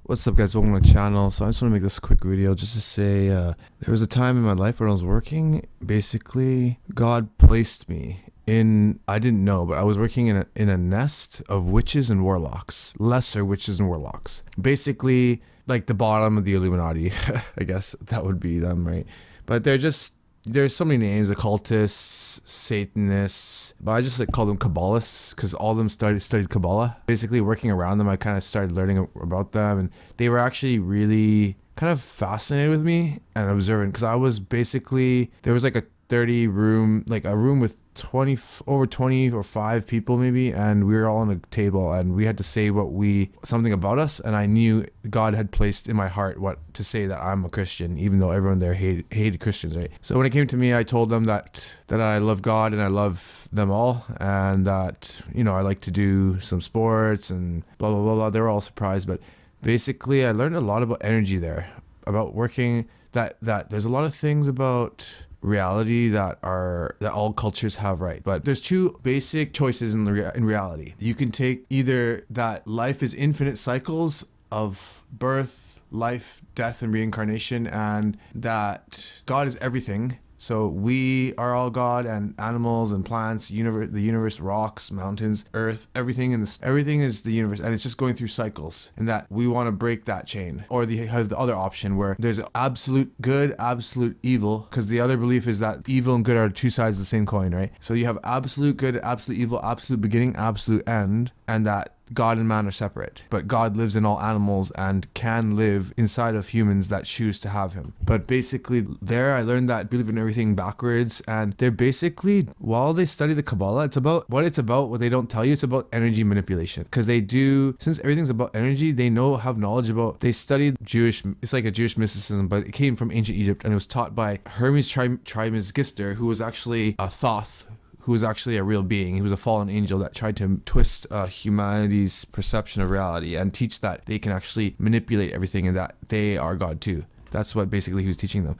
What's up, guys? Welcome to the channel. So I just want to make this quick video just to say there was a time in my life when I was working. Basically, God placed me in, I didn't know, but I was working in a nest of witches and warlocks, lesser witches and warlocks. Basically, like the bottom of the Illuminati. I guess that would be them, right? But there's so many names: occultists, Satanists, but I just call them Kabbalists because all of them studied Kabbalah. Basically, working around them, I kind of started learning about them, and they were actually really kind of fascinated with me and observant because I was basically, there was like a 30 room, like a room with 20 or 5 people maybe, and we were all on a table and we had to say something about us, and I knew God had placed in my heart what to say, that I'm a Christian, even though everyone there hated Christians, right? So when it came to me, I told them that I love God and I love them all, and that, I like to do some sports and blah blah blah blah. They were all surprised, but basically I learned a lot about energy there, about working, that there's a lot of things about reality that all cultures have, right? But there's two basic choices in reality. You can take either that life is infinite cycles of birth, life, death, and reincarnation, and that God is everything. So we are all God, and animals and plants, the universe, rocks, mountains, earth, everything is the universe, and it's just going through cycles. And that we want to break that chain, or have the other option where there's absolute good, absolute evil, because the other belief is that evil and good are two sides of the same coin, right? So you have absolute good, absolute evil, absolute beginning, absolute end, and that God and man are separate, but God lives in all animals and can live inside of humans that choose to have him. But basically there I learned that believe in everything backwards, and they're basically, while they study the Kabbalah, it's about what they don't tell you. It's about energy manipulation, because since everything's about energy, they have knowledge about, they studied it's like a Jewish mysticism, but it came from ancient Egypt, and it was taught by Hermes Trismegister, who was actually a Thoth, who was actually a real being. He was a fallen angel that tried to twist humanity's perception of reality and teach that they can actually manipulate everything and that they are God too. That's what basically he was teaching them.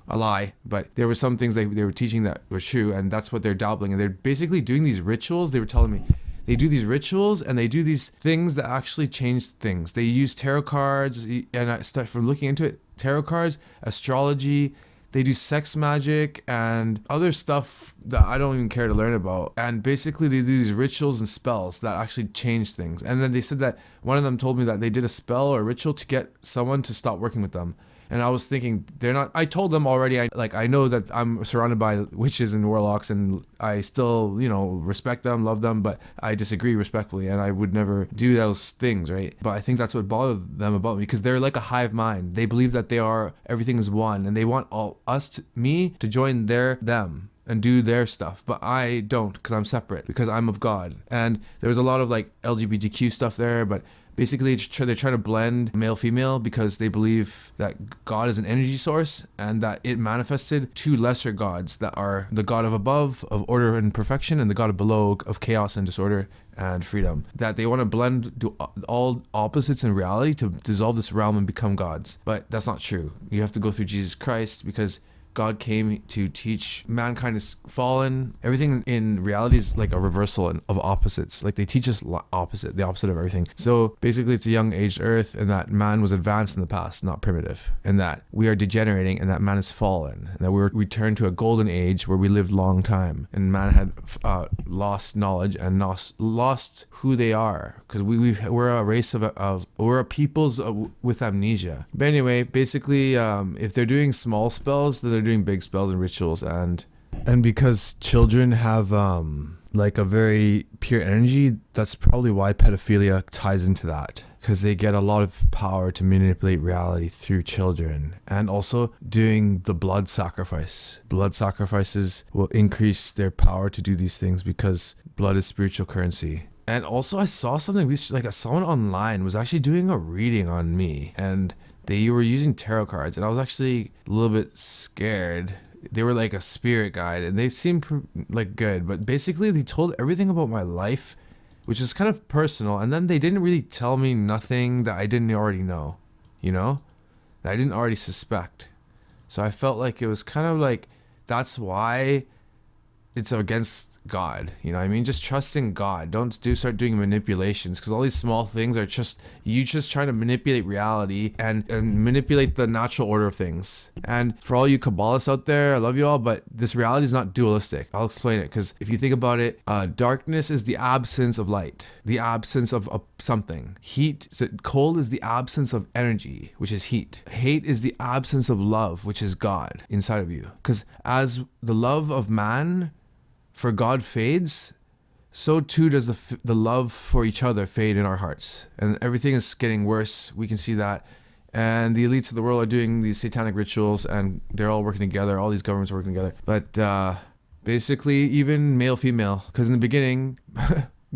A lie, but there were some things they were teaching that were true, and that's what they're dabbling. And they're basically doing these rituals. They were telling me they do these rituals and they do these things that actually change things. They use tarot cards, and I started from looking into it, tarot cards, astrology. They do sex magic and other stuff that I don't even care to learn about. And basically they do these rituals and spells that actually change things. And then they said that one of them told me that they did a spell or a ritual to get someone to stop working with them. And I was thinking, I told them already, I know that I'm surrounded by witches and warlocks, and I still, respect them, love them, but I disagree respectfully, and I would never do those things, right? But I think that's what bothered them about me, because they're like a hive mind. They believe that everything is one, and they want me to join them and do their stuff, but I don't, because I'm separate, because I'm of God. And there was a lot of LGBTQ stuff there, but basically they're trying to blend male-female because they believe that God is an energy source, and that it manifested two lesser gods that are the God of above, of order and perfection, and the God of below, of chaos and disorder and freedom. That they want to blend all opposites in reality to dissolve this realm and become gods. But that's not true. You have to go through Jesus Christ, because God came to teach mankind is fallen. Everything in reality is like a reversal of opposites. Like they teach us the opposite of everything. So basically it's a young aged earth, and that man was advanced in the past, not primitive, and that we are degenerating, and that man is fallen, and that we're returned to a golden age where we lived long time, and man had lost knowledge and lost who they are, because we're a race we're a peoples with amnesia. But anyway, basically if they're doing small spells, then they're doing big spells and rituals, and because children have a very pure energy, that's probably why pedophilia ties into that, because they get a lot of power to manipulate reality through children. And also doing the blood sacrifices will increase their power to do these things, because blood is spiritual currency. And also I saw something, someone online was actually doing a reading on me, and they were using tarot cards, and I was actually a little bit scared. They were like a spirit guide, and they seemed good, but basically they told everything about my life, which is kind of personal, and then they didn't really tell me nothing that I didn't already know, that I didn't already suspect. So I felt like it was kind of that's why it's against God. You know what I mean? Just trust in God. Don't start doing manipulations, because all these small things are just you just trying to manipulate reality and manipulate the natural order of things. And for all you Kabbalists out there, I love you all, but this reality is not dualistic. I'll explain it, because if you think about it, darkness is the absence of light, the absence of something. Cold is the absence of energy, which is heat. Hate is the absence of love, which is God inside of you. Because as the love of man for God fades, so too does the love for each other fade in our hearts. And everything is getting worse. We can see that. And the elites of the world are doing these satanic rituals, and they're all working together. All these governments are working together. But basically, even male, female. Because in the beginning,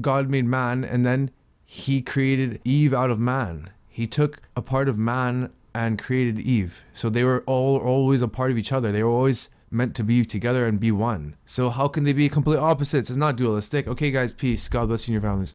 God made man, and then he created Eve out of man. He took a part of man and created Eve. So they were always a part of each other. They were always meant to be together and be one. So how can they be complete opposites? It's not dualistic. Okay, guys, peace. God bless you and your families.